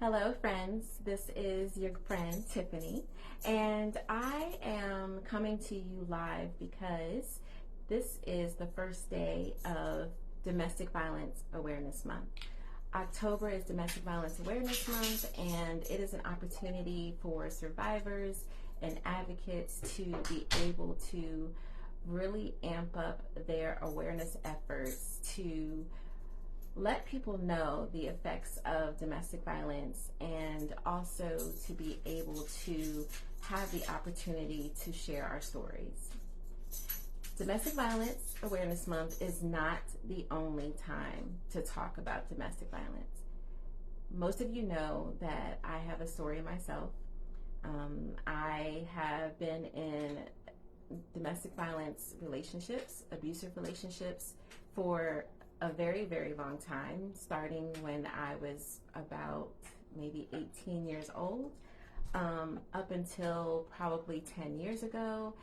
Hello, friends. This is your friend Tiffany, and I am coming to you live because this is the first day of Domestic Violence Awareness Month. October is Domestic Violence Awareness Month, and it is an opportunity for survivors and advocates to be able to really amp up their awareness efforts to let people know the effects of domestic violence, and also to be able to have the opportunity to share our stories. Domestic Violence Awareness Month is not the only time to talk about domestic violence. Most of you know that I have a story myself. I have been in domestic violence relationships, abusive relationships, for a very, very long time, starting when I was about maybe 18 years old, up until probably 10 years ago.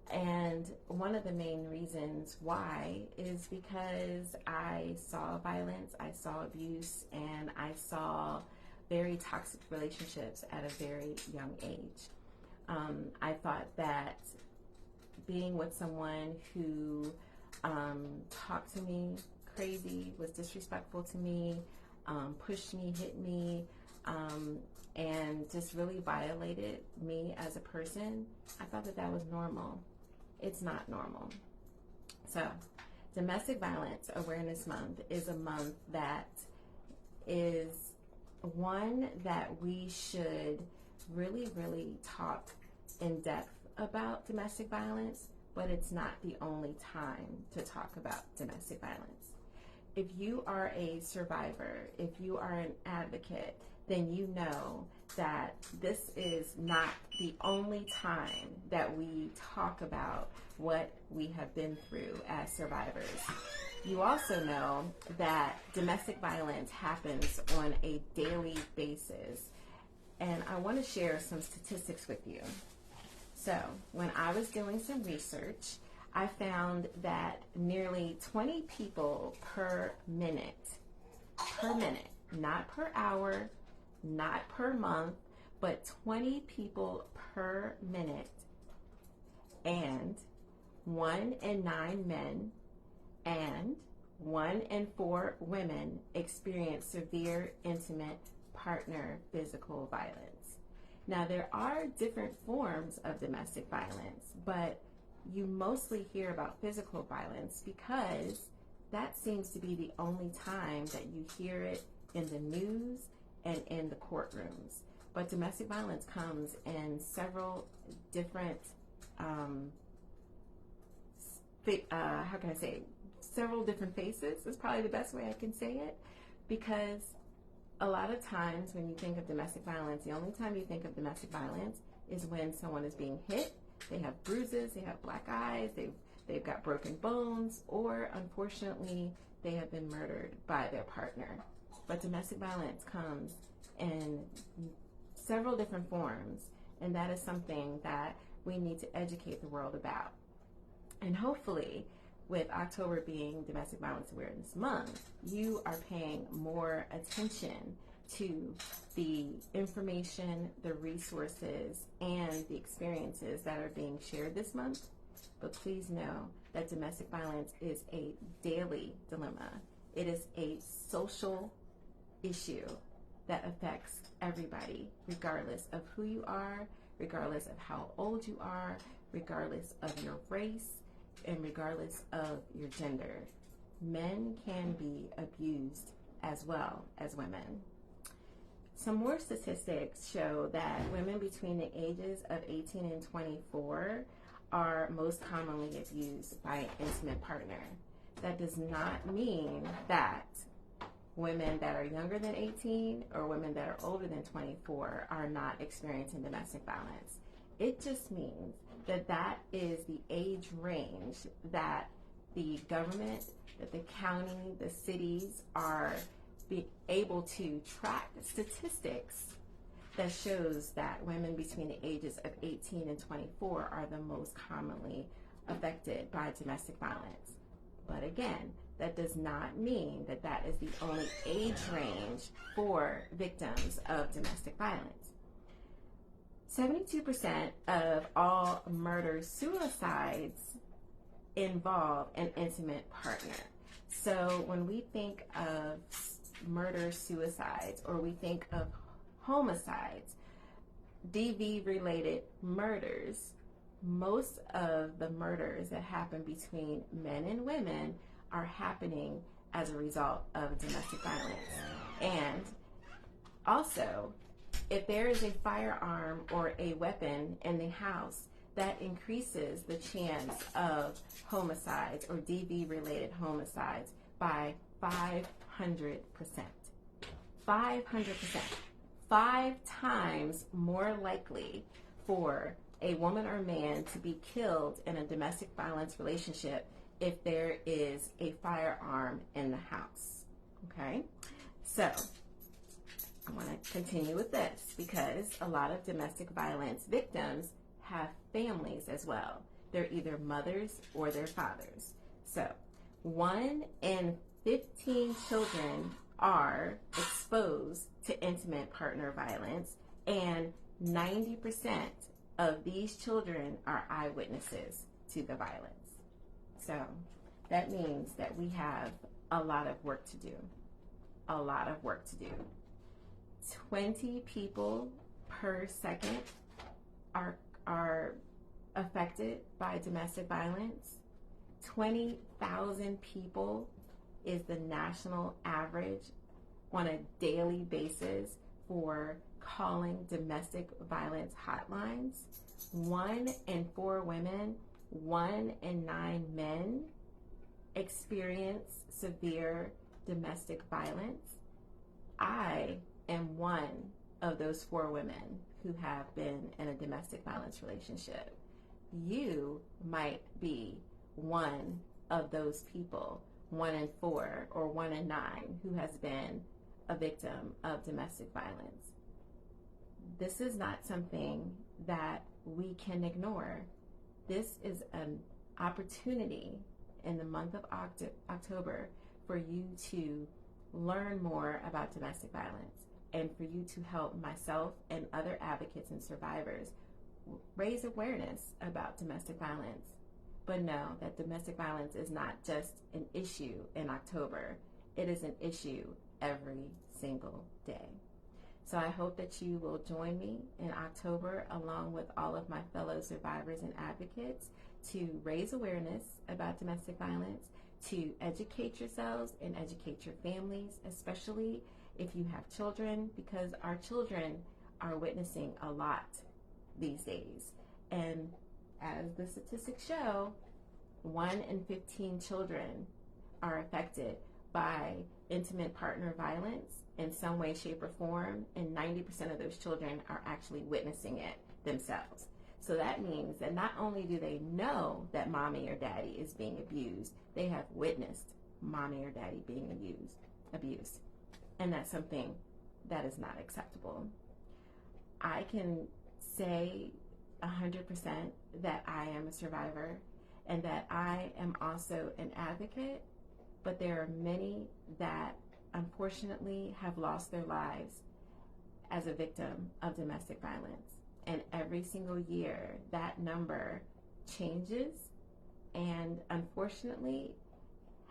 And one of the main reasons why is because I saw violence, I saw abuse, and I saw very toxic relationships at a very young age. I thought that being with someone who talked to me crazy, was disrespectful to me, pushed me, hit me, and just really violated me as a person, I thought that that was normal. It's not normal. So, Domestic Violence Awareness Month is a month that is one that we should really, really talk in depth about domestic violence, but it's not the only time to talk about domestic violence. If you are a survivor, if you are an advocate, then you know that this is not the only time that we talk about what we have been through as survivors. You also know that domestic violence happens on a daily basis. And I want to share some statistics with you. So, when I was doing some research, I found that nearly 20 people per minute, not per hour, not per month, but 20 people per minute, and 1 in 9 men and 1 in 4 women experience severe intimate partner physical violence. Now, there are different forms of domestic violence, but you mostly hear about physical violence because that seems to be the only time that you hear it in the news and in the courtrooms. But domestic violence comes in several different, several different faces is probably the best way I can say it, because a lot of times when you think of domestic violence, the only time you think of domestic violence is when someone is being hit. They have bruises, they have black eyes, they've got broken bones, or unfortunately, they have been murdered by their partner. But domestic violence comes in several different forms, and that is something that we need to educate the world about. And hopefully, with October being Domestic Violence Awareness Month, you are paying more attention to the information, the resources, and the experiences that are being shared this month. But please know that domestic violence is a daily dilemma. It is a social issue that affects everybody, regardless of who you are, regardless of how old you are, regardless of your race, and regardless of your gender. Men can be abused as well as women. Some more statistics show that women between the ages of 18 and 24 are most commonly abused by an intimate partner. That does not mean that women that are younger than 18 or women that are older than 24 are not experiencing domestic violence. It just means that that is the age range that the government, that the county, the cities are be able to track statistics that shows that women between the ages of 18 and 24 are the most commonly affected by domestic violence. But again, that does not mean that that is the only age range for victims of domestic violence. 72% of all murder-suicides involve an intimate partner. So when we think of murder-suicides, or we think of homicides, DV-related murders, most of the murders that happen between men and women are happening as a result of domestic violence. And also, if there is a firearm or a weapon in the house, that increases the chance of homicides or DV-related homicides by 500%. 500%. 5 times more likely for a woman or man to be killed in a domestic violence relationship if there is a firearm in the house. Okay? So, I want to continue with this because a lot of domestic violence victims have families as well. They're either mothers or their fathers. So, 1 in 15 children are exposed to intimate partner violence, and 90% of these children are eyewitnesses to the violence. So that means that we have a lot of work to do. A lot of work to do. 20 people per second are affected by domestic violence. 20,000 people is the national average on a daily basis for calling domestic violence hotlines. 1 in 4 women, 1 in 9 men experience severe domestic violence. I am one of those 4 women who have been in a domestic violence relationship. You might be one of those people, 1 in 4 or 1 in 9, who has been a victim of domestic violence. This is not something that we can ignore. This is an opportunity in the month of October for you to learn more about domestic violence and for you to help myself and other advocates and survivors raise awareness about domestic violence. But know that domestic violence is not just an issue in October. It is an issue every single day. So I hope that you will join me in October along with all of my fellow survivors and advocates to raise awareness about domestic violence, to educate yourselves and educate your families, especially if you have children, because our children are witnessing a lot these days. And as the statistics show, 1 in 15 children are affected by intimate partner violence in some way, shape, or form, and 90% of those children are actually witnessing it themselves. So that means that not only do they know that mommy or daddy is being abused, they have witnessed mommy or daddy being abused. And that's something that is not acceptable. I can say 100% that I am a survivor and that I am also an advocate, but there are many that unfortunately have lost their lives as a victim of domestic violence. And every single year that number changes and unfortunately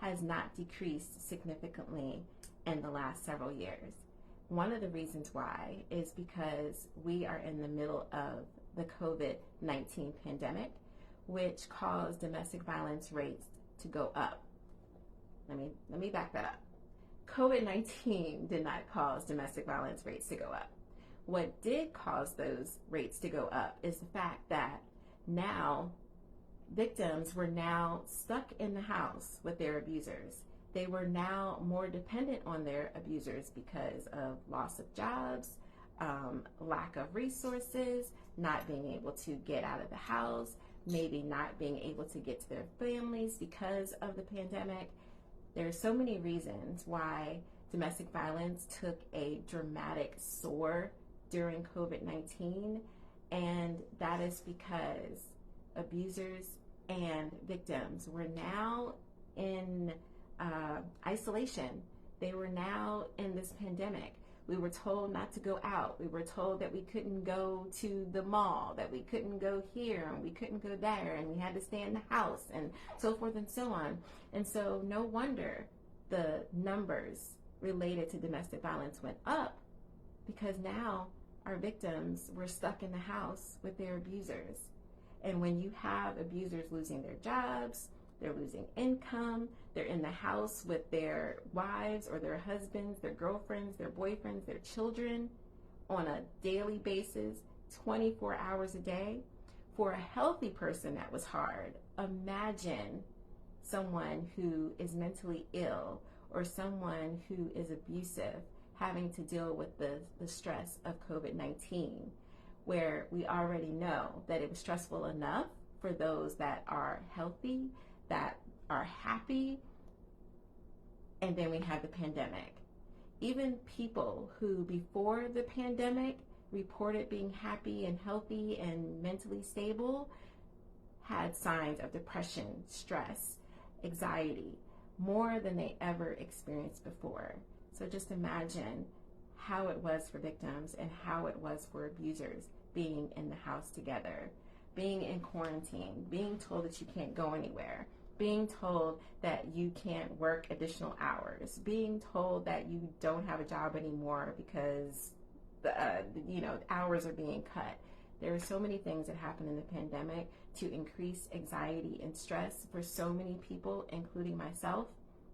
has not decreased significantly in the last several years. One of the reasons why is because we are in the middle of the COVID-19 pandemic, which caused domestic violence rates to go up. Let me back that up. COVID-19 did not cause domestic violence rates to go up. What did cause those rates to go up is the fact that now victims were now stuck in the house with their abusers. They were now more dependent on their abusers because of loss of jobs, lack of resources, not being able to get out of the house, maybe not being able to get to their families because of the pandemic. There are so many reasons why domestic violence took a dramatic soar during COVID-19, and that is because abusers and victims were now in isolation. They were now in this pandemic. We were told not to go out. We were told that we couldn't go to the mall, that we couldn't go here, and we couldn't go there, and we had to stay in the house, and so forth and so on. And so no wonder the numbers related to domestic violence went up, because now our victims were stuck in the house with their abusers. And when you have abusers losing their jobs, they're losing income, they're in the house with their wives or their husbands, their girlfriends, their boyfriends, their children on a daily basis, 24 hours a day. For a healthy person, that was hard. Imagine someone who is mentally ill or someone who is abusive having to deal with the stress of COVID-19, where we already know that it was stressful enough for those that are healthy, that are happy, and then we have the pandemic. Even people who before the pandemic reported being happy and healthy and mentally stable had signs of depression, stress, anxiety, more than they ever experienced before. So just imagine how it was for victims and how it was for abusers being in the house together, being in quarantine, being told that you can't go anywhere, being told that you can't work additional hours, being told that you don't have a job anymore because hours are being cut. There are so many things that happen in the pandemic to increase anxiety and stress for so many people, including myself.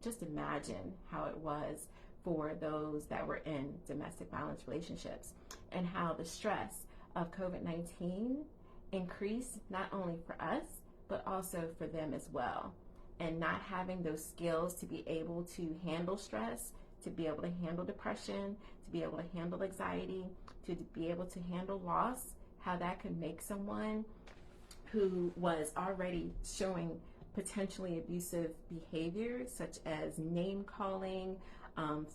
Just imagine how it was for those that were in domestic violence relationships, and how the stress of COVID-19 increased not only for us, but also for them as well. And not having those skills to be able to handle stress, to be able to handle depression, to be able to handle anxiety, to be able to handle loss, how that could make someone who was already showing potentially abusive behavior, such as name calling,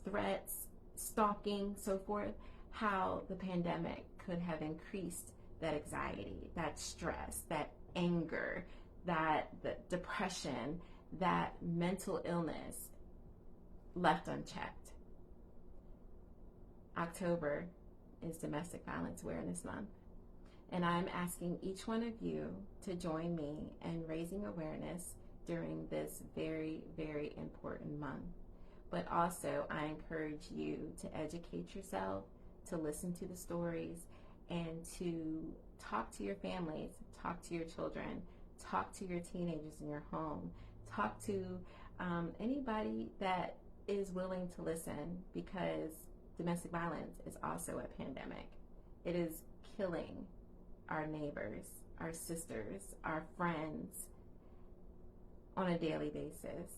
threats, stalking, so forth, how the pandemic could have increased that anxiety, that stress, that anger, that the depression, that mental illness left unchecked. October is Domestic Violence Awareness Month, and I'm asking each one of you to join me in raising awareness during this very, very important month. But also, I encourage you to educate yourself, to listen to the stories, and to talk to your families, talk to your children, talk to your teenagers in your home, talk to anybody that is willing to listen, because domestic violence is also a pandemic. It is killing our neighbors, our sisters, our friends on a daily basis.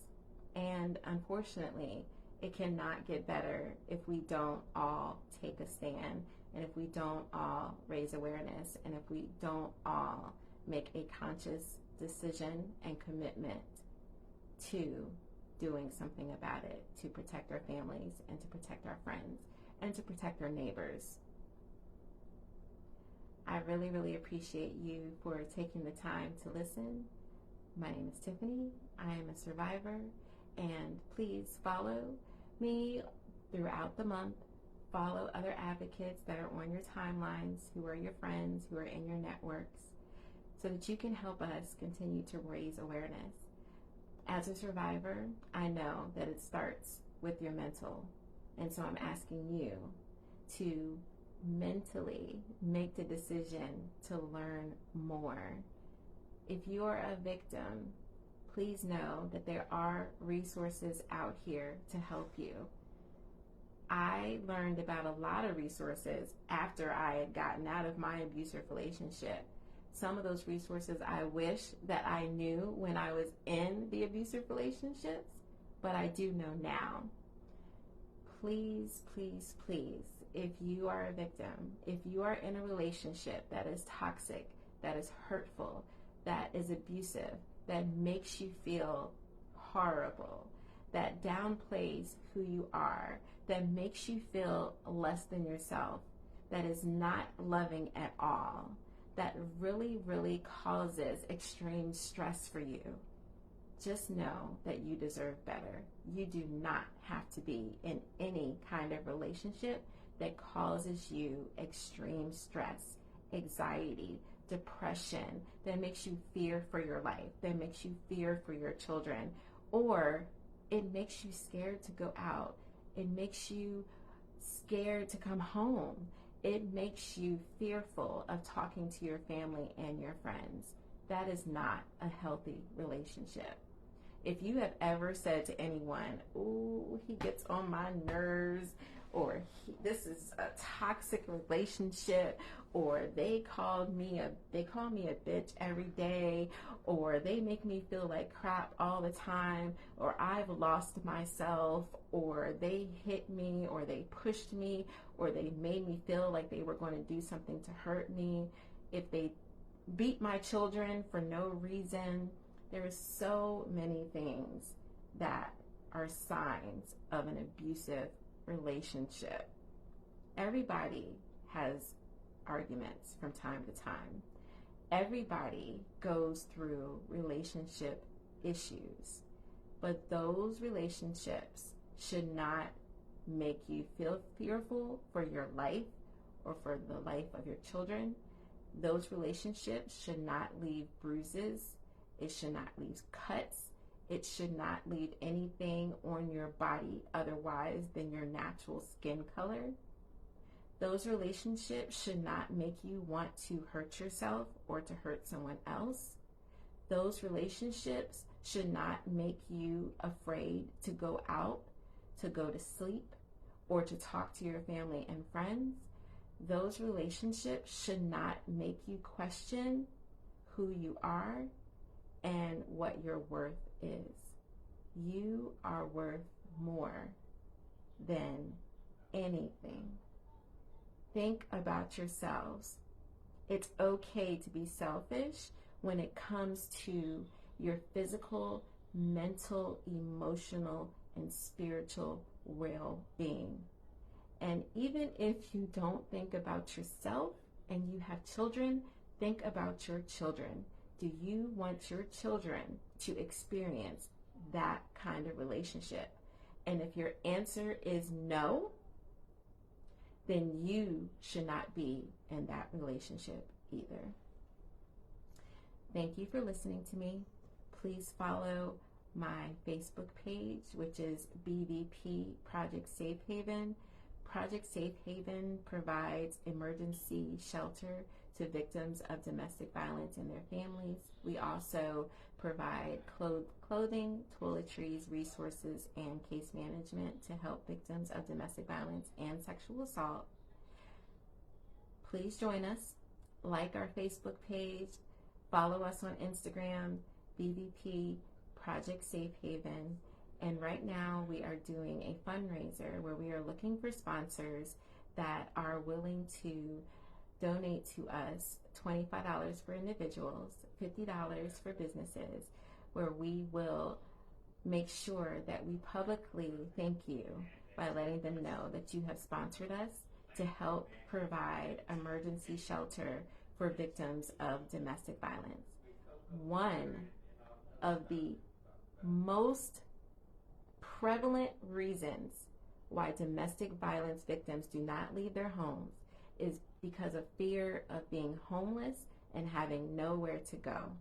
And unfortunately, it cannot get better if we don't all take a stand, and if we don't all raise awareness, and if we don't all make a conscious decision and commitment to doing something about it, to protect our families and to protect our friends and to protect our neighbors. I really, really appreciate you for taking the time to listen. My name is Tiffany. I am a survivor, and please follow me throughout the month. Follow other advocates that are on your timelines, who are your friends, who are in your networks, so that you can help us continue to raise awareness. As a survivor, I know that it starts with your mental, and so I'm asking you to mentally make the decision to learn more. If you are a victim, please know that there are resources out here to help you. I learned about a lot of resources after I had gotten out of my abusive relationship. Some of those resources I wish that I knew when I was in the abusive relationships, but I do know now. Please, please, please, if you are a victim, if you are in a relationship that is toxic, that is hurtful, that is abusive, that makes you feel horrible, that downplays who you are, that makes you feel less than yourself, that is not loving at all, that really, really causes extreme stress for you, just know that you deserve better. You do not have to be in any kind of relationship that causes you extreme stress, anxiety, depression, that makes you fear for your life, that makes you fear for your children, or it makes you scared to go out. It makes you scared to come home. It makes you fearful of talking to your family and your friends. That is not a healthy relationship. If you have ever said to anyone, "Ooh, he gets on my nerves," or "This is a toxic relationship," or they call me a bitch every day," or "They make me feel like crap all the time," or "I've lost myself," or "They hit me," or "They pushed me," or "They made me feel like they were going to do something to hurt me," if they beat my children for no reason. There are so many things that are signs of an abusive relationship. Everybody has arguments from time to time. Everybody goes through relationship issues, but those relationships should not make you feel fearful for your life or for the life of your children. Those relationships should not leave bruises. It should not leave cuts. It should not leave anything on your body otherwise than your natural skin color. Those relationships should not make you want to hurt yourself or to hurt someone else. Those relationships should not make you afraid to go out, to go to sleep, or to talk to your family and friends. Those relationships should not make you question who you are and what your worth is. You are worth more than anything. Think about yourselves. It's okay to be selfish when it comes to your physical, mental, emotional, and spiritual well-being. And even if you don't think about yourself and you have children, think about your children. Do you want your children to experience that kind of relationship? And if your answer is no, then you should not be in that relationship either. Thank you for listening to me. Please follow my Facebook page, which is BVP Project Safe Haven. Project Safe Haven provides emergency shelter to victims of domestic violence and their families. We also provide clothing, toiletries, resources, and case management to help victims of domestic violence and sexual assault. Please join us, like our Facebook page, follow us on Instagram, BVP Project Safe Haven. And right now we are doing a fundraiser where we are looking for sponsors that are willing to donate to us $25 for individuals, $50 for businesses, where we will make sure that we publicly thank you by letting them know that you have sponsored us to help provide emergency shelter for victims of domestic violence. One of the most prevalent reasons why domestic violence victims do not leave their homes is because of fear of being homeless and having nowhere to go.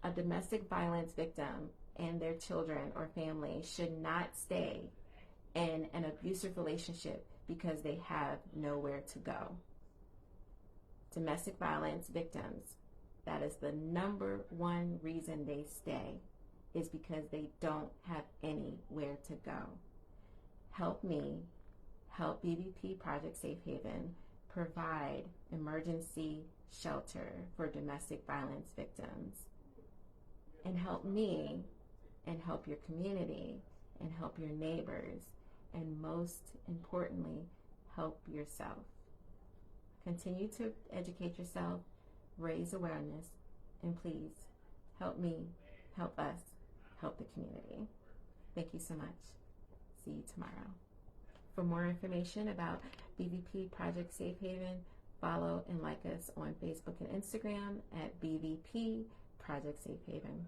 A domestic violence victim and their children or family should not stay in an abusive relationship because they have nowhere to go. Domestic violence victims, that is the number one reason they stay, is because they don't have anywhere to go. Help me, help BVP Project Safe Haven provide emergency shelter for domestic violence victims. And help me, and help your community, and help your neighbors, and most importantly, help yourself. Continue to educate yourself, raise awareness, and please help me, help us, help the community. Thank you so much. See you tomorrow. For more information about BVP Project Safe Haven, follow and like us on Facebook and Instagram at BVP Project Safe Haven.